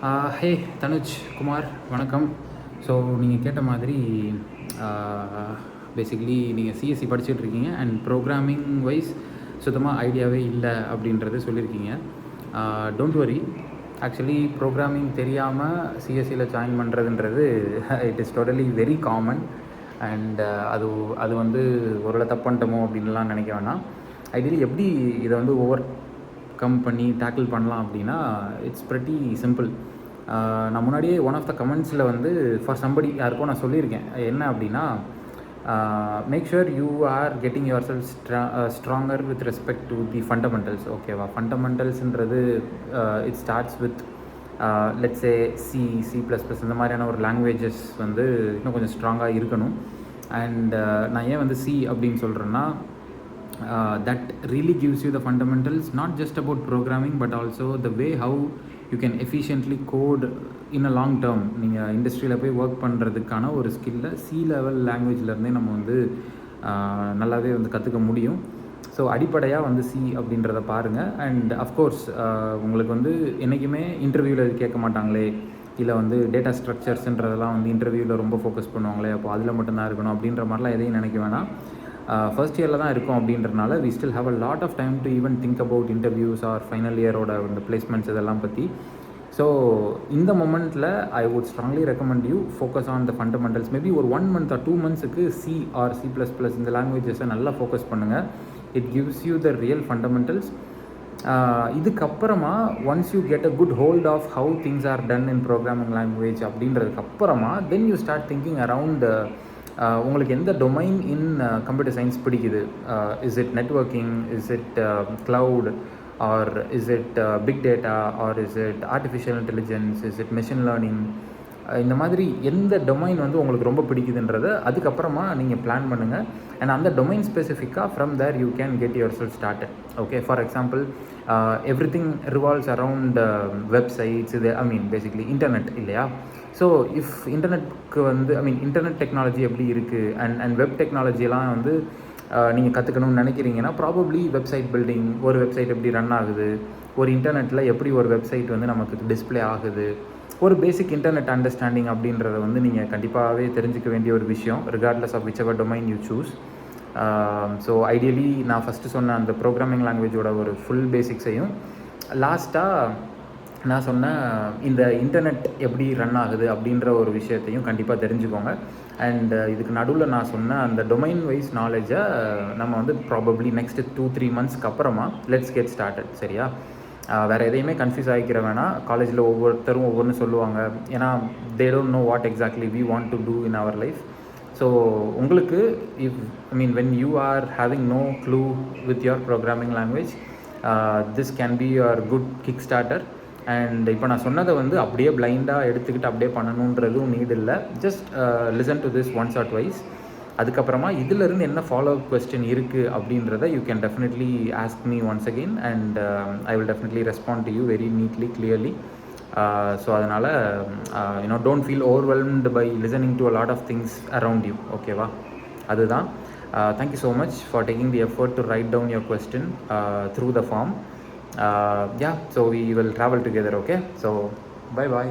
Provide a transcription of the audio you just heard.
ஹே தனுஜ் குமார், வணக்கம். ஸோ நீங்கள் கேட்ட மாதிரி பேசிக்லி நீங்கள் சிஎஸ்சி படிச்சுட்ருக்கீங்க அண்ட் ப்ரோக்ராமிங் வைஸ் சுத்தமாக ஐடியாவே இல்லை அப்படின்றது சொல்லியிருக்கீங்க. டோன்ட் வரி, ஆக்சுவலி ப்ரோக்ராமிங் தெரியாமல் சிஎஸ்சியில் ஜாயின் பண்ணுறதுன்றது it is totally very common. And அது வந்து ஒரு தப்பு பண்ணிட்டோமோ அப்படின்லாம் நினைக்க வேணாம். ஐடியலி எப்படி இதை வந்து ஓவர் கம் பண்ணி டேக்கிள் பண்ணலாம் அப்படின்னா இட்ஸ் ப்ரெட்டி சிம்பிள். நான் முன்னாடியே ஒன் ஆஃப் த கமெண்ட்ஸில் வந்து ஃபார் சம்படி யாருக்கும் நான் சொல்லியிருக்கேன். என்ன அப்படின்னா, make sure you are getting yourself stronger with respect to the fundamentals. ஓகேவா? ஃபண்டமெண்டல்ஸ்ன்றது it starts with let's say C++ இந்த மாதிரியான ஒரு லாங்குவேஜஸ் வந்து இன்னும் கொஞ்சம் ஸ்ட்ராங்காக இருக்கணும். அண்ட் நான் ஏன் வந்து C அப்படின்னு சொல்கிறேன்னா, that really gives you the fundamentals, not just about programming but also the way how you can efficiently code in a long term. நீங்கள் இண்டஸ்ட்ரியில் போய் ஒர்க் பண்ணுறதுக்கான ஒரு ஸ்கில்லை C லெவல் லாங்குவேஜ்லேருந்தே நம்ம வந்து நல்லாவே வந்து கற்றுக்க முடியும். ஸோ அடிப்படையாக வந்து C அப்படின்றத பாருங்கள். அண்ட் அஃப்கோர்ஸ் உங்களுக்கு வந்து என்றைக்குமே இன்டர்வியூவில் கேட்க மாட்டாங்களே, இல்லை வந்து டேட்டா ஸ்ட்ரக்சர்ஸ்ன்றதெல்லாம் வந்து இன்டர்வியூவில் ரொம்ப ஃபோக்கஸ் பண்ணுவாங்களே, அப்போ அதில் மட்டும்தான் இருக்கணும் அப்படின்ற மாதிரிலாம் எதையும் நினைக்க வேணாம். ஃபர்ஸ்ட் இயரில் தான் இருக்கும் அப்படின்றனால we still have a lot of time to even think about interviews or final இயரோட இந்த பிளேஸ்மெண்ட்ஸ் இதெல்லாம் பற்றி. ஸோ இந்த மொமெண்ட்டில் I would strongly recommend you focus on the fundamentals. Maybe ஒரு 1 month or 2 monthsக்கு C or C++ இந்த லாங்குவேஜஸை நல்லா focus பண்ணுங்கள். It gives you the real fundamentals. இதுக்கப்புறமா once you get a good hold of how things are done in programming language அப்படின்றதுக்கப்புறமா then you start thinking around உங்களுக்கு எந்த domain in computer science பிடிக்குது. Is it networking, is it cloud, or is it big data, or is it artificial intelligence, is it machine learning. இந்த மாதிரி எந்த domain வந்து உங்களுக்கு ரொம்ப பிடிக்குதுன்றதை அதுக்கப்புறமா நீங்கள் பிளான் பண்ணுங்கள். அண்ட் அந்த டொமைன் ஸ்பெசிஃபிக்காக from there you can get yourself started. Okay, for example everything revolves around websites. இது பேசிக்லி இன்டர்நெட் இல்லையா? ஸோ இஃப் இன்டர்நெட்க்கு வந்து இன்டர்நெட் டெக்னாலஜி எப்படி இருக்குது அண்ட் வெப் டெக்னாலஜியெல்லாம் வந்து நீங்கள் கற்றுக்கணும்னு நினைக்கிறீங்கன்னா ப்ராபப்ளி வெப்சைட் பில்டிங், ஒரு வெப்சைட் எப்படி ரன் ஆகுது, ஒரு இன்டர்நெட்டில் எப்படி ஒரு வெப்சைட் வந்து நமக்கு டிஸ்பிளே ஆகுது, ஒரு பேசிக் இன்டர்நெட் அண்டர்ஸ்டாண்டிங் அப்படின்றத வந்து நீங்கள் கண்டிப்பாகவே தெரிஞ்சிக்க வேண்டிய ஒரு விஷயம், regardless of whichever domain you choose. So ideally நான் ஃபஸ்ட்டு சொன்ன அந்த ப்ரோக்ராமிங் லாங்குவேஜோட ஒரு ஃபுல் பேசிக்ஸையும் லாஸ்ட்டாக நான் சொன்ன இந்த இன்டர்நெட் எப்படி ரன் ஆகுது அப்படின்ற ஒரு விஷயத்தையும் கண்டிப்பாக தெரிஞ்சுக்கோங்க. அண்ட் இதுக்கு நடுவில் நான் சொன்ன அந்த டொமைன் வைஸ் நாலேஜை நம்ம வந்து ப்ராபப்ளி நெக்ஸ்ட்டு 2-3 monthsக்கு அப்புறமா லெட்ஸ் கெட் ஸ்டார்டட். சரியா? வேறு எதையுமே கன்ஃபியூஸ் ஆகிக்கிற வேணாம். காலேஜில் ஒவ்வொருத்தரும் ஒவ்வொன்று சொல்லுவாங்க. ஏன்னா they don't know what exactly we want to do in our life. So உங்களுக்கு when you are having no clue with your programming language, this can be your good kickstarter. And இப்போ நான் சொன்னதை வந்து அப்படியே பிளைண்டாக எடுத்துக்கிட்டு அப்படியே பண்ணணுன்றதும் நீட் இல்லை. Just listen to this once or twice. அதுக்கப்புறமா இதிலிருந்து என்ன ஃபாலோ அப் கொஸ்டின் இருக்குது அப்படின்றத you can definitely ask me once again and I will definitely respond to you very neatly, clearly. So அதனால் don't feel overwhelmed by listening to a lot of things around you. ஓகேவா? அதுதான். Thank you so much for taking the effort to write down your question through the form. So we will travel together. Okay, so bye bye.